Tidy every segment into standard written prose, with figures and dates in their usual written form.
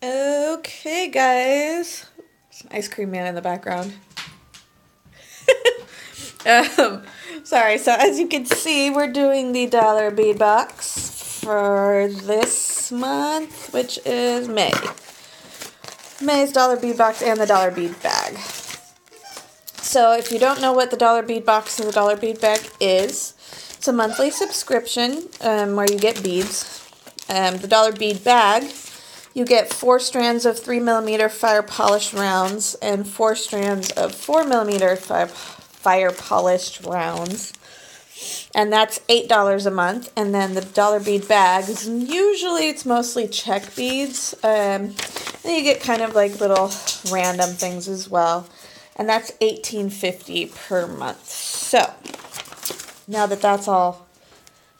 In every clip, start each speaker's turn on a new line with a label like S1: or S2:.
S1: Okay, guys. There's an ice cream man in the background. um, sorry, so as you can see, we're doing the dollar bead box for this month, which is May. May's dollar bead box and the dollar bead bag. So if you don't know what the dollar bead box and the dollar bead bag is, it's a monthly subscription where you get beads. The dollar bead bag, you get 4 strands of 3mm fire polished rounds and 4 strands of 4mm fire polished rounds. And that's $8 a month. And then the dollar bead bags, usually it's mostly check beads. And you get kind of like little random things as well. And that's $18.50 per month. So, now that that's all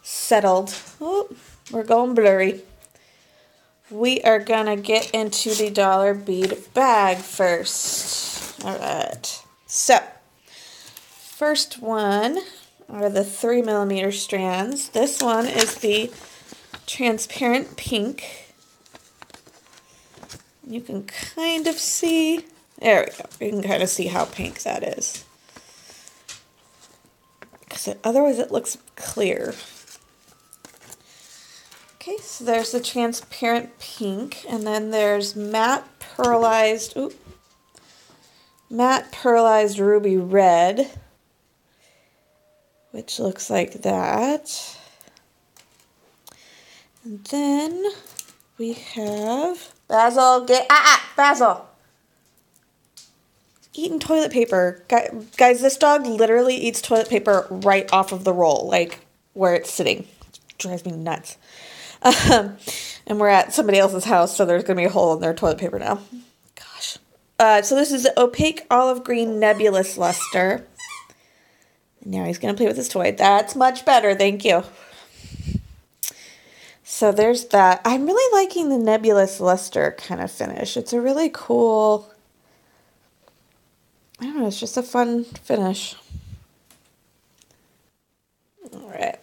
S1: settled, oh, we're going blurry. We are going to get into the dollar bead bag first. All right. So, first one are the 3mm strands. This one is the transparent pink. You can kind of see, there we go. You can kind of see how pink that is. Because otherwise it looks clear. Okay, so there's the transparent pink, and then there's matte pearlized ruby red, which looks like that. And then we have Basil. Basil. Eating toilet paper. Guys, this dog literally eats toilet paper right off of the roll, like where it's sitting. It drives me nuts. And we're at somebody else's house, so there's going to be a hole in their toilet paper now. Gosh. So this is the opaque olive green nebulous luster. And now he's going to play with his toy. That's much better, thank you. So there's that. I'm really liking the nebulous luster kind of finish. It's a really cool, I don't know, it's just a fun finish. All right.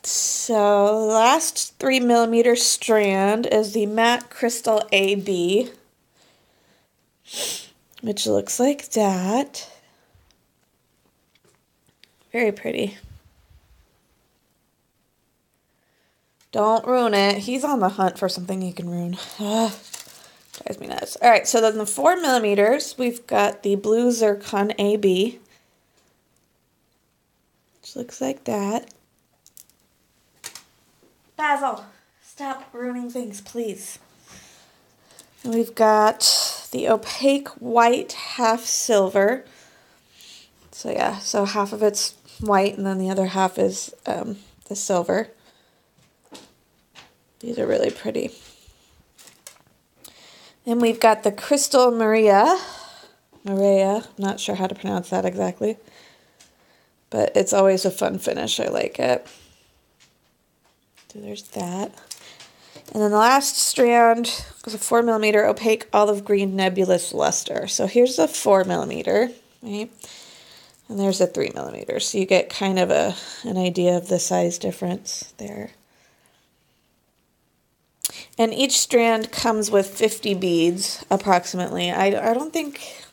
S1: So the last 3mm strand is the matte crystal AB, which looks like that. Very pretty. Don't ruin it. He's on the hunt for something he can ruin. Drives me nuts. All right, so then the 4mm, we've got the blue zircon AB, which looks like that. Basil, stop ruining things, please. And we've got the opaque white half silver. So yeah, so half of it's white and then the other half is the silver. These are really pretty. And we've got the crystal Maria. I'm not sure how to pronounce that exactly. But it's always a fun finish. I like it. So there's that. And then the last strand was a 4mm opaque olive green nebulous luster. So here's the 4mm, right? And there's a 3mm. So you get kind of an idea of the size difference there. And each strand comes with 50 beads, approximately. I think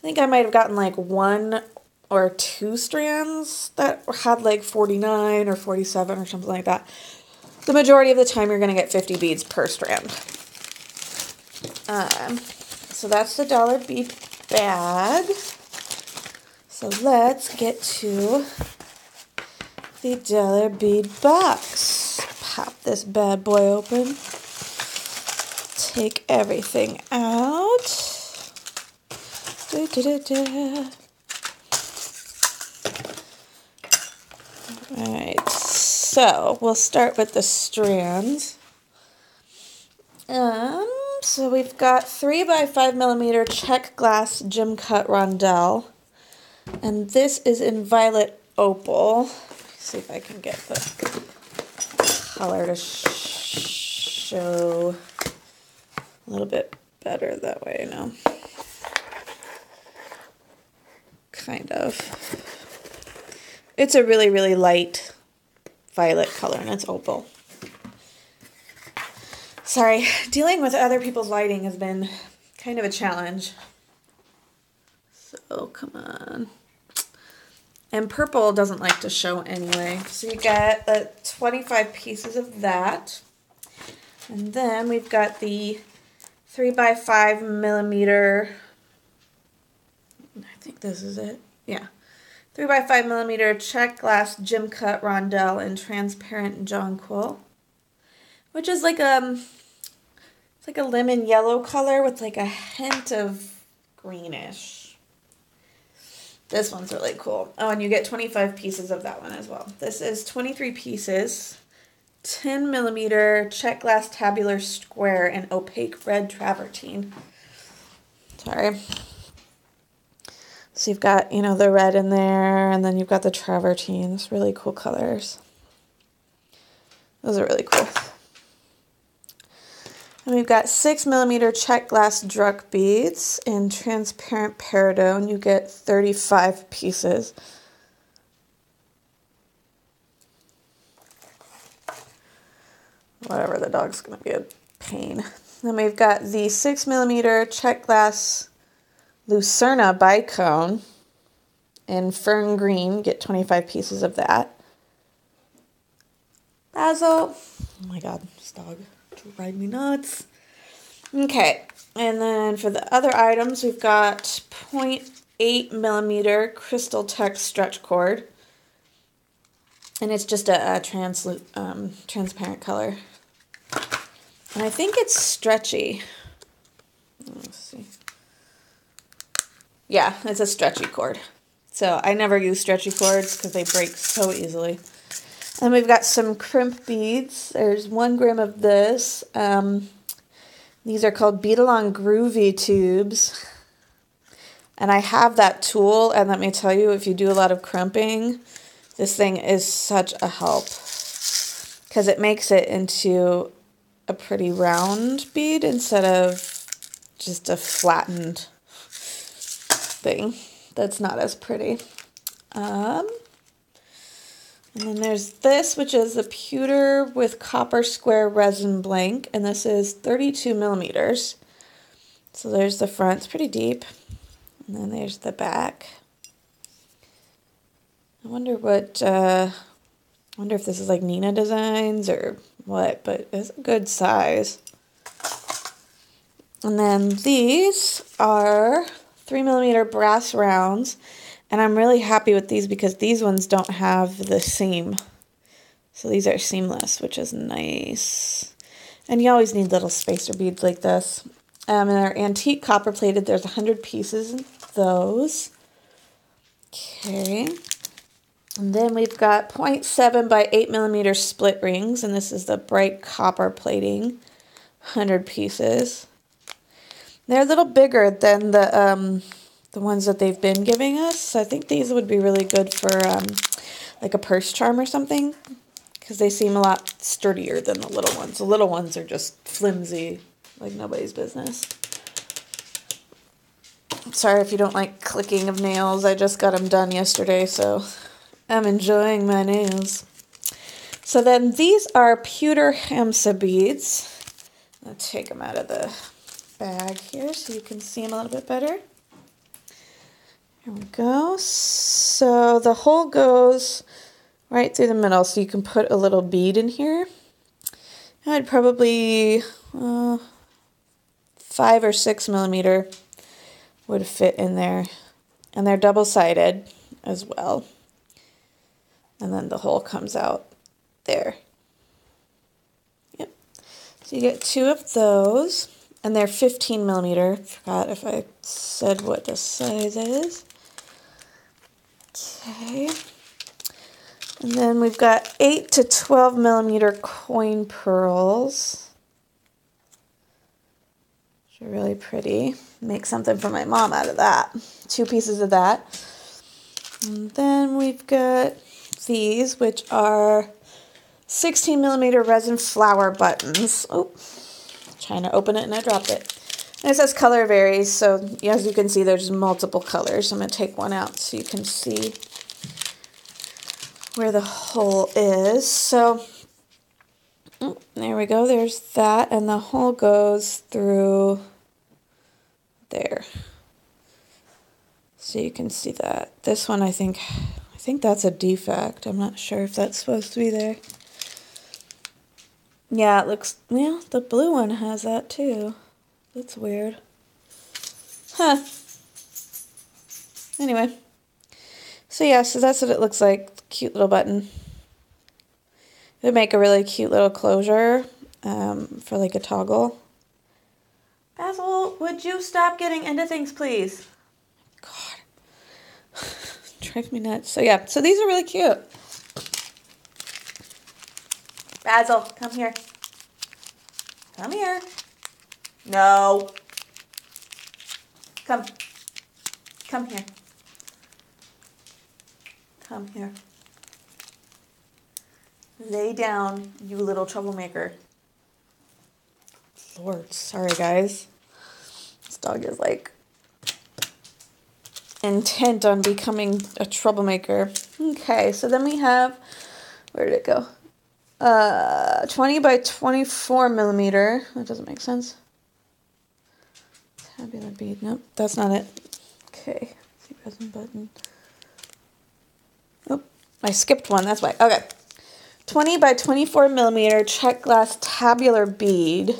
S1: I might have gotten like 1 or 2 strands that had like 49 or 47 or something like that. The majority of the time you're going to get 50 beads per strand. So that's the dollar bead bag. So let's get to the dollar bead box. Pop this bad boy open. Take everything out. Alright, so we'll start with the strands. So we've got 3x5mm check glass gem cut rondelle. And this is in violet opal. Let's see if I can get the color to show a little bit better that way, no? Kind of. It's a really, really light violet color, and it's opal. Sorry, dealing with other people's lighting has been kind of a challenge. So, come on. And purple doesn't like to show anyway. So you got 25 pieces of that. And then we've got the 3x5mm, I think this is it. Yeah. 3x5mm check glass gym cut rondelle in transparent jonquil, which is like it's like a lemon yellow color with like a hint of greenish. This one's really cool. Oh, and you get 25 pieces of that one as well. This is 23 pieces, 10mm check glass tabular square in opaque red travertine. Sorry. So you've got, you know, the red in there, and then you've got the travertine. It's really cool colors. Those are really cool. And we've got 6mm check glass druck beads in transparent peridot. You get 35 pieces. Whatever, the dog's going to be a pain. Then we've got the 6mm check glass Lucerna bicone in fern green. Get 25 pieces of that. Basil. Oh my god, this dog drives me nuts. Okay, and then for the other items, we've got 0.8mm crystal tech stretch cord. And it's just a transparent color. And I think it's stretchy. Let's see. Yeah, it's a stretchy cord. So I never use stretchy cords because they break so easily. And we've got some crimp beads. There's 1 gram of this. These are called Bead Along Groovy tubes. And I have that tool, and let me tell you, if you do a lot of crimping, this thing is such a help. Because it makes it into a pretty round bead instead of just a flattened thing that's not as pretty. And then there's this, which is a pewter with copper square resin blank, and this is 32mm. So there's the front, it's pretty deep, and then there's the back. I wonder what, I wonder if this is like Nina Designs or what, but it's a good size. And then these are 3mm brass rounds, and I'm really happy with these because these ones don't have the seam. So these are seamless, which is nice. And you always need little spacer beads like this. And they're antique copper plated. There's 100 pieces of those. Okay. And then we've got 0.7 by 8mm split rings, and this is the bright copper plating, 100 pieces. They're a little bigger than the ones that they've been giving us. So I think these would be really good for like a purse charm or something, because they seem a lot sturdier than the little ones. The little ones are just flimsy, like nobody's business. Sorry if you don't like clicking of nails. I just got them done yesterday, so I'm enjoying my nails. So then these are pewter hamsa beads. I'll take them out of the bag here so you can see them a little bit better. Here we go. So the hole goes right through the middle, so you can put a little bead in here. I'd probably 5 or 6mm would fit in there. And they're double-sided as well. And then the hole comes out there. Yep. So you get 2 of those. And they're 15mm. Forgot if I said what the size is. Okay. And then we've got 8 to 12mm coin pearls. Which are really pretty. Make something for my mom out of that. 2 pieces of that. And then we've got these, which are 16mm resin flower buttons. Oh, trying to open it and I dropped it. And it says color varies, so as you can see, there's multiple colors. I'm going to take one out so you can see where the hole is. So Oh, there we go. There's that, and the hole goes through there. So you can see that. This one, I think that's a defect. I'm not sure if that's supposed to be there. Yeah, it looks, yeah, the blue one has that too. That's weird. Huh. Anyway. So yeah, so that's what it looks like. Cute little button. It would make a really cute little closure for like a toggle. Basil, would you stop getting into things, please? God. Drives me nuts. So yeah, so these are really cute. Basil, come here. Come here. No. Come. Come here. Come here. Lay down, you little troublemaker. Lord, sorry guys. This dog is like intent on becoming a troublemaker. Okay, so then we have, where did it go? 20 by 24 millimeter. That doesn't make sense. Tabular bead. Nope, that's not it. Okay, see resin button. Oh, I skipped one, that's why. Okay. 20 by 24 millimeter check glass tabular bead.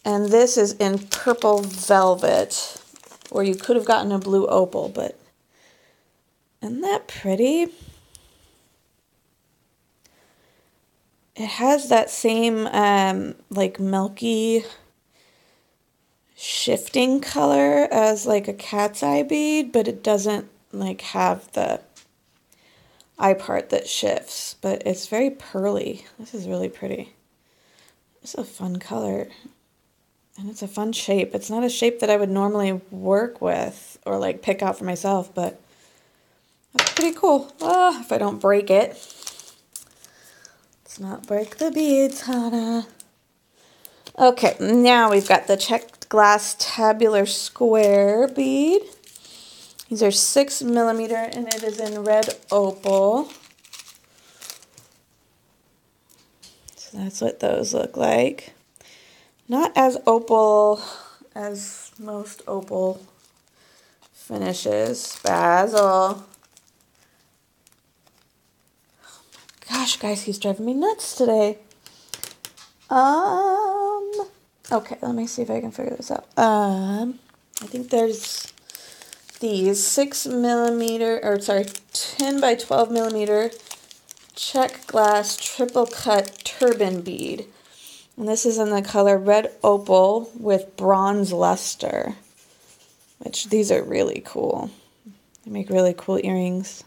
S1: And this is in purple velvet. Or you could have gotten a blue opal, but isn't that pretty? It has that same like milky shifting color as like a cat's eye bead, but it doesn't like have the eye part that shifts, but it's very pearly. This is really pretty. It's a fun color. And it's a fun shape. It's not a shape that I would normally work with or like pick out for myself, but that's pretty cool. Oh, if I don't break it. Let's not break the beads, Hannah. Okay, now we've got the checked glass tabular square bead. These are 6 millimeter and it is in red opal. So that's what those look like. Not as opal as most opal finishes. Basil. Oh my gosh, guys, he's driving me nuts today. Okay, let me see if I can figure this out. I think there's these 6 millimeter, or sorry, 10 by 12 millimeter check glass triple cut turban bead. And this is in the color red opal with bronze luster, which these are really cool. They make really cool earrings.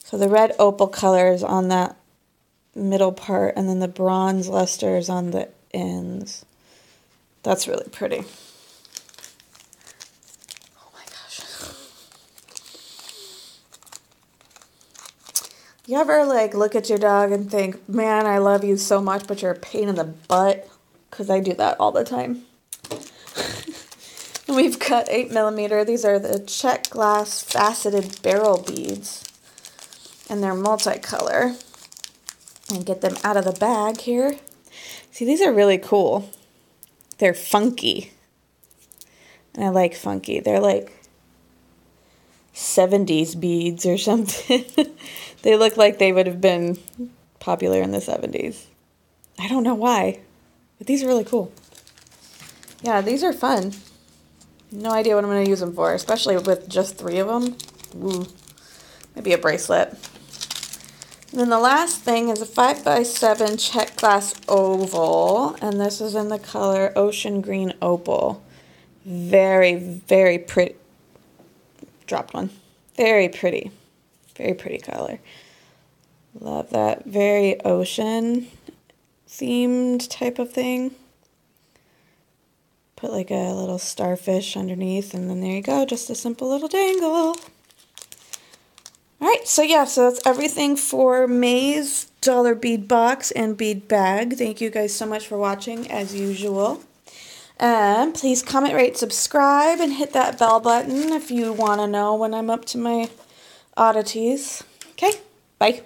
S1: So the red opal color is on that middle part, and then the bronze luster is on the ends. That's really pretty. Oh my gosh. You ever like look at your dog and think, man, I love you so much, but you're a pain in the butt? Because I do that all the time. We've got 8 millimeter. These are the check glass faceted barrel beads. And they're multicolor. And get them out of the bag here. See, these are really cool. They're funky. And I like funky. They're like 70s beads or something. They look like they would have been popular in the 70s. I don't know why, but these are really cool. Yeah, these are fun. No idea what I'm going to use them for, especially with just 3 of them. Ooh, maybe a bracelet. And then the last thing is a 5 by 7 check glass oval, and this is in the color ocean green opal. Very, very pretty. Dropped one. Very pretty. Very pretty color. Love that. Very ocean themed type of thing. Put like a little starfish underneath, and then there you go. Just a simple little dangle. Alright, so yeah, so that's everything for May's dollar bead box and bead bag. Thank you guys so much for watching, as usual. Please comment, rate, subscribe, and hit that bell button if you want to know when I'm up to my oddities. Okay, bye.